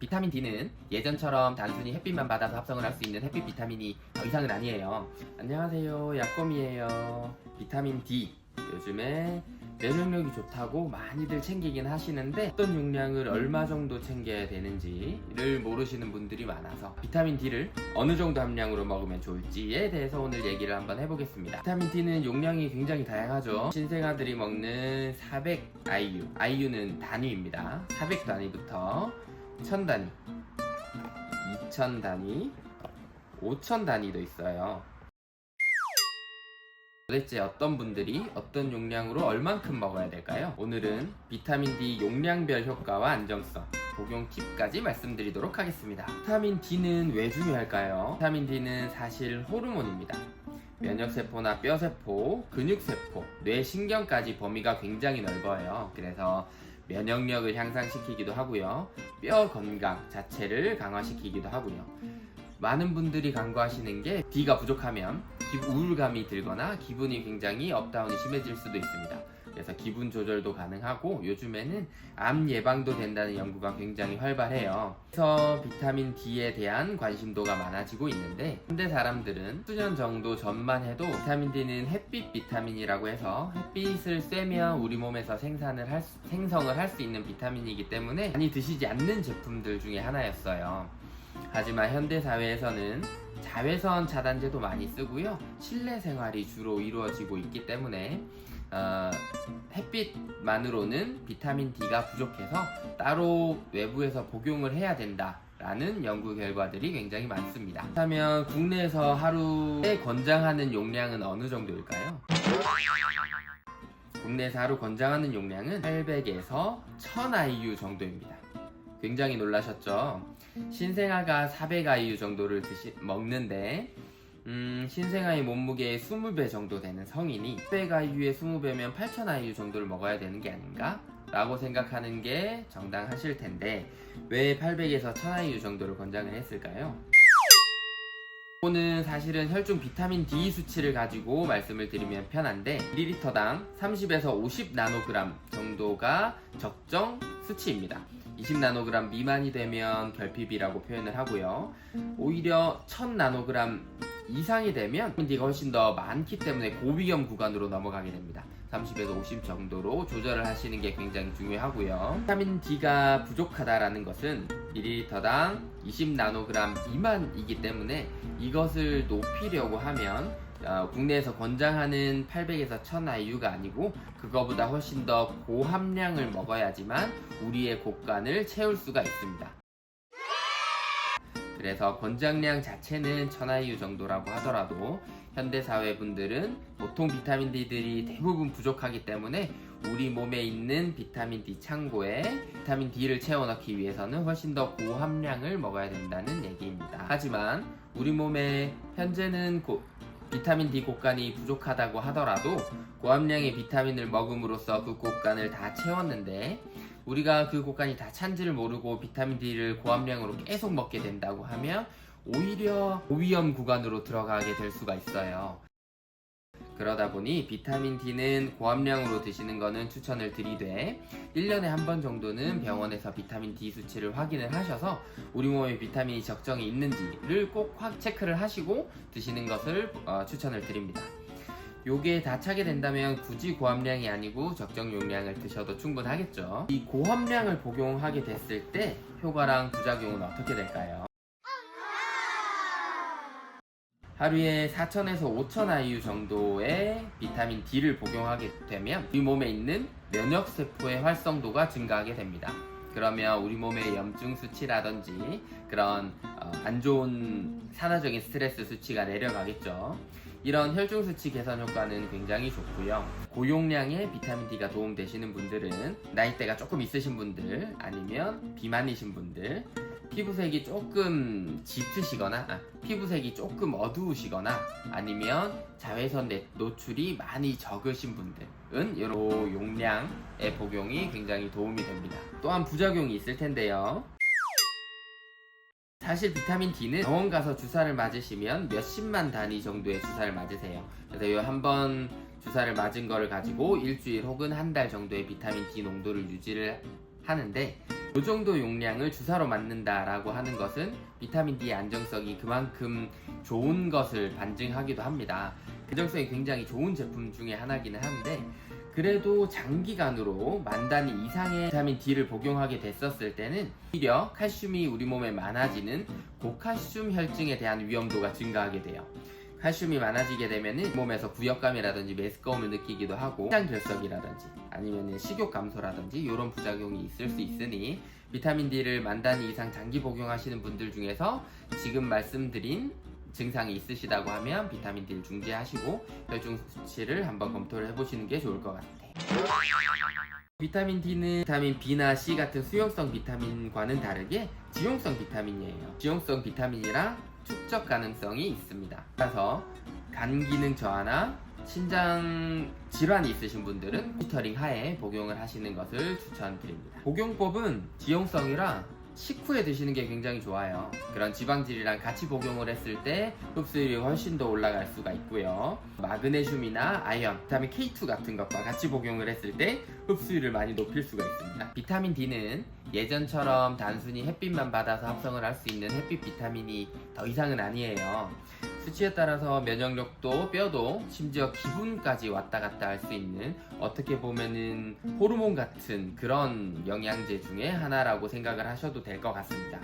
비타민 D는 예전처럼 단순히 햇빛만 받아서 합성을 할 수 있는 햇빛 비타민이 더 이상은 아니에요. 안녕하세요, 약곰이에요. 비타민 D 요즘에 면역력이 좋다고 많이들 챙기긴 하시는데 어떤 용량을 얼마 정도 챙겨야 되는지를 모르시는 분들이 많아서 비타민 D를 어느 정도 함량으로 먹으면 좋을지에 대해서 오늘 얘기를 한번 해보겠습니다. 비타민 D는 용량이 굉장히 다양하죠. 신생아들이 먹는 400 IU, IU는 단위입니다. 400 단위부터 1000 단위, 2000 단위, 5000 단위도 있어요. 도대체 어떤 분들이 어떤 용량으로 얼만큼 먹어야 될까요? 오늘은 비타민 D 용량별 효과와 안정성, 복용 팁까지 말씀드리도록 하겠습니다. 비타민 D는 왜 중요할까요? 비타민 D는 사실 호르몬입니다. 면역세포나 뼈세포, 근육세포, 뇌신경까지 범위가 굉장히 넓어요. 그래서 면역력을 향상시키기도 하고요. 뼈 건강 자체를 강화시키기도 하고요. 많은 분들이 간과하시는 게 D가 부족하면 우울감이 들거나 기분이 굉장히 업다운이 심해질 수도 있습니다. 그래서 기분 조절도 가능하고 요즘에는 암 예방도 된다는 연구가 굉장히 활발해요. 그래서 비타민 D에 대한 관심도가 많아지고 있는데 현대 사람들은 수년 정도 전만 해도 비타민 D는 햇빛 비타민이라고 해서 햇빛을 쐬면 우리 몸에서 생성을 할 수 있는 비타민이기 때문에 많이 드시지 않는 제품들 중에 하나였어요. 하지만 현대 사회에서는 자외선 차단제도 많이 쓰고요. 실내 생활이 주로 이루어지고 있기 때문에 햇빛만으로는 비타민 D가 부족해서 따로 외부에서 복용을 해야 된다라는 연구 결과들이 굉장히 많습니다. 그렇다면 국내에서 하루에 권장하는 용량은 어느 정도일까요? 국내에서 하루 권장하는 용량은 800에서 1000 IU 정도입니다. 굉장히 놀라셨죠? 신생아가 400 IU 정도를 먹는데 신생아의 몸무게의 20배 정도 되는 성인이 400 IU의 20배면 8000 IU 정도를 먹어야 되는 게 아닌가? 라고 생각하는 게 정당하실 텐데 왜 800에서 1000 IU 정도를 권장을 했을까요? 이거는 사실은 혈중 비타민 D 수치를 가지고 말씀을 드리면 편한데 ml당 30에서 50 나노그램 정도가 적정 수치입니다. 20 나노그램 미만이 되면 결핍이라고 표현을 하고요. 오히려 1000 나노그램 이상이 되면 비타민 D가 훨씬 더 많기 때문에 고위험 구간으로 넘어가게 됩니다. 30에서 50 정도로 조절을 하시는 게 굉장히 중요하고요. 비타민 D가 부족하다라는 것은 ml당 20 나노그램 미만이기 때문에 이것을 높이려고 하면 국내에서 권장하는 800에서 1000 IU가 아니고 그거보다 훨씬 더 고함량을 먹어야지만 우리의 곡간을 채울 수가 있습니다. 그래서 권장량 자체는 1000 IU 정도라고 하더라도 현대사회 분들은 보통 비타민 D들이 대부분 부족하기 때문에 우리 몸에 있는 비타민 D 창고에 비타민 D를 채워넣기 위해서는 훨씬 더 고함량을 먹어야 된다는 얘기입니다. 하지만 우리 몸에 현재는 비타민 D 곡간이 부족하다고 하더라도 고함량의 비타민을 먹음으로써 그 곡간을 다 채웠는데 우리가 그 곡간이 다 찬지를 모르고 비타민 D를 고함량으로 계속 먹게 된다고 하면 오히려 고위험 구간으로 들어가게 될 수가 있어요. 그러다 보니 비타민 D는 고함량으로 드시는 거는 추천을 드리되 1년에 한 번 정도는 병원에서 비타민 D 수치를 확인을 하셔서 우리 몸에 비타민이 적정이 있는지를 꼭 체크를 하시고 드시는 것을 추천을 드립니다. 요게 다 차게 된다면 굳이 고함량이 아니고 적정 용량을 드셔도 충분하겠죠. 이 고함량을 복용하게 됐을 때 효과랑 부작용은 어떻게 될까요? 하루에 4000에서 5000 IU 정도의 비타민 D를 복용하게 되면 우리 몸에 있는 면역세포의 활성도가 증가하게 됩니다. 그러면 우리 몸의 염증 수치라든지 그런 안 좋은 산화적인 스트레스 수치가 내려가겠죠. 이런 혈중 수치 개선 효과는 굉장히 좋고요. 고용량의 비타민 D가 도움되시는 분들은 나이대가 조금 있으신 분들 아니면 비만이신 분들 피부색이 조금 짙으시거나 피부색이 조금 어두우시거나 아니면 자외선 노출이 많이 적으신 분들은 이런 용량의 복용이 굉장히 도움이 됩니다. 또한 부작용이 있을 텐데요. 사실 비타민 D는 병원 가서 주사를 맞으시면 몇십만 단위 정도의 주사를 맞으세요. 그래서 이 한 번 주사를 맞은 거를 가지고 일주일 혹은 한 달 정도의 비타민 D 농도를 유지를 하는데 이 정도 용량을 주사로 맞는다라고 하는 것은 비타민 D의 안정성이 그만큼 좋은 것을 반증하기도 합니다. 안정성이 굉장히 좋은 제품 중에 하나기는 한데, 그래도 장기간으로 만 단위 이상의 비타민 D를 복용하게 됐었을 때는 오히려 칼슘이 우리 몸에 많아지는 고칼슘 혈증에 대한 위험도가 증가하게 돼요. 칼슘이 많아지게 되면 몸에서 구역감이라든지 메스꺼움을 느끼기도 하고 신장결석이라든지 아니면 식욕 감소라든지 이런 부작용이 있을 수 있으니, 비타민 D를 만 단위 이상 장기 복용하시는 분들 중에서 지금 말씀드린 증상이 있으시다고 하면 비타민 D를 중지하시고 혈중 수치를 한번 검토를 해보시는 게 좋을 것 같아요. 비타민 D는 비타민 B나 C 같은 수용성 비타민과는 다르게 지용성 비타민이에요. 지용성 비타민이라 축적 가능성이 있습니다. 따라서 간 기능 저하나 신장 질환이 있으신 분들은 모니터링 하에 복용을 하시는 것을 추천드립니다. 복용법은 지용성이라 식후에 드시는 게 굉장히 좋아요. 그런 지방질이랑 같이 복용을 했을 때 흡수율이 훨씬 더 올라갈 수가 있고요. 마그네슘이나 아연, 비타민 K2 같은 것과 같이 복용을 했을 때 흡수율을 많이 높일 수가 있습니다. 비타민 D는 예전처럼 단순히 햇빛만 받아서 합성을 할 수 있는 햇빛 비타민이 더 이상은 아니에요. 수치에 따라서 면역력도 뼈도 심지어 기분까지 왔다 갔다 할 수 있는, 어떻게 보면은 호르몬 같은 그런 영양제 중에 하나라고 생각을 하셔도 될 것 같습니다.